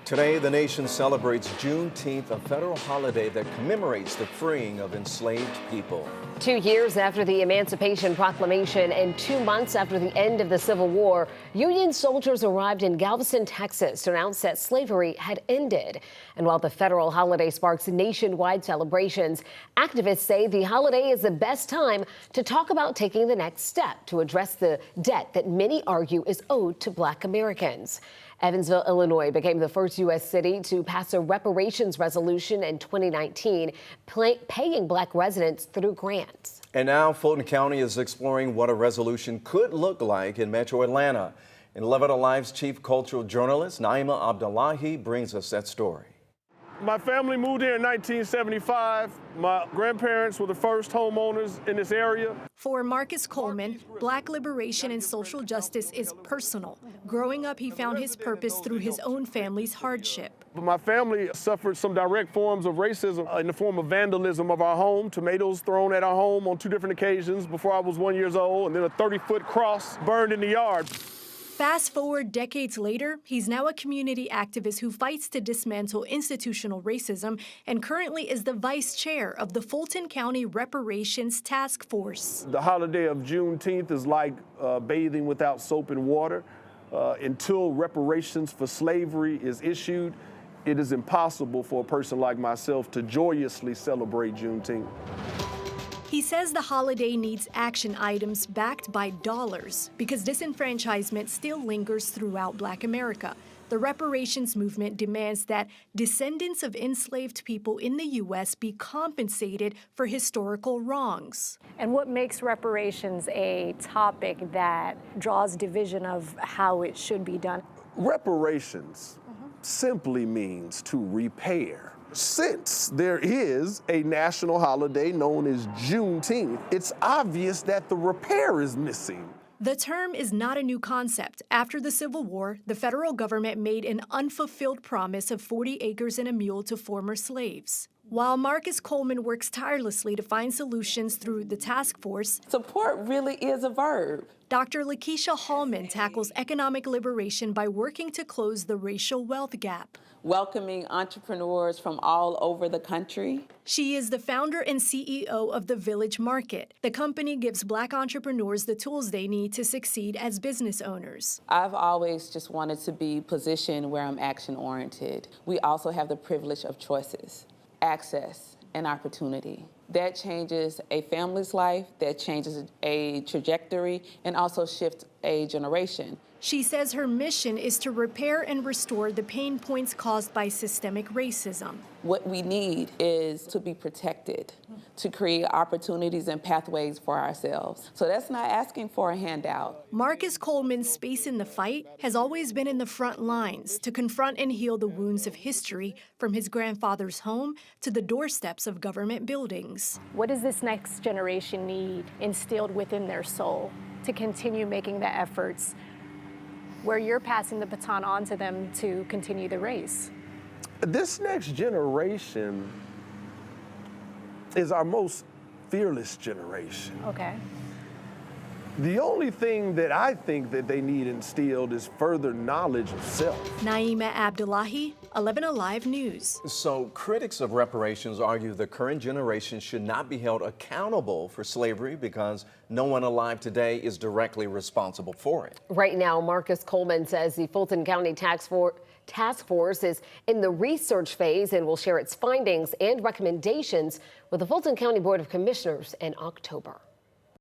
Today, the nation celebrates Juneteenth, a federal holiday that commemorates the freeing of enslaved people. 2 years after the Emancipation Proclamation and 2 months after the end of the Civil War, Union soldiers arrived in Galveston, Texas to announce that slavery had ended. And while the federal holiday sparks nationwide celebrations, activists say the holiday is the best time to talk about taking the next step to address the debt that many argue is owed to Black Americans. Evansville, Illinois became the first U.S. city to pass a reparations resolution in 2019, paying Black residents through grants. And now Fulton County is exploring what a resolution could look like in Metro Atlanta. And 11 Alive's chief cultural journalist, Naima Abdullahi, brings us that story. My family moved here in 1975. My grandparents were the first homeowners in this area. For Marcus Coleman, Black liberation and social justice is personal. Growing up, he found his purpose through his own family's hardship. My family suffered some direct forms of racism in the form of vandalism of our home, tomatoes thrown at our home on 2 different occasions before I was 1 year old, and then a 30-foot cross burned in the yard. Fast forward decades later, he's now a community activist who fights to dismantle institutional racism and currently is the vice chair of the Fulton County Reparations Task Force. The holiday of Juneteenth is like bathing without soap and water. Until reparations for slavery is issued, it is impossible for a person like myself to joyously celebrate Juneteenth. He says the holiday needs action items backed by dollars because disenfranchisement still lingers throughout Black America. The reparations movement demands that descendants of enslaved people in the U.S. be compensated for historical wrongs. And what makes reparations a topic that draws division of how it should be done? Reparations simply means to repair. Since there is a national holiday known as Juneteenth, it's obvious that the repair is missing. The term is not a new concept. After the Civil War, the federal government made an unfulfilled promise of 40 acres and a mule to former slaves. While Marcus Coleman works tirelessly to find solutions through the task force, support really is a verb. Dr. Lakeisha Hallman tackles economic liberation by working to close the racial wealth gap. Welcoming entrepreneurs from all over the country. She is the founder and CEO of the Village Market. The company gives Black entrepreneurs the tools they need to succeed as business owners. I've always just wanted to be positioned where I'm action-oriented. We also have the privilege of choices, access, and opportunity. That changes a family's life, that changes a trajectory, and also shifts a generation. She says her mission is to repair and restore the pain points caused by systemic racism. What we need is to be protected, to create opportunities and pathways for ourselves. So that's not asking for a handout. Marcus Coleman's space in the fight has always been in the front lines to confront and heal the wounds of history, from his grandfather's home to the doorsteps of government buildings. What does this next generation need instilled within their soul to continue making the efforts where you're passing the baton on to them to continue the race? This next generation is our most fearless generation. Okay. The only thing that I think that they need instilled is further knowledge of self. Naima Abdullahi, 11 Alive News. So critics of reparations argue the current generation should not be held accountable for slavery because no one alive today is directly responsible for it. Right now, Marcus Coleman says the Fulton County Task Force is in the research phase and will share its findings and recommendations with the Fulton County Board of Commissioners in October.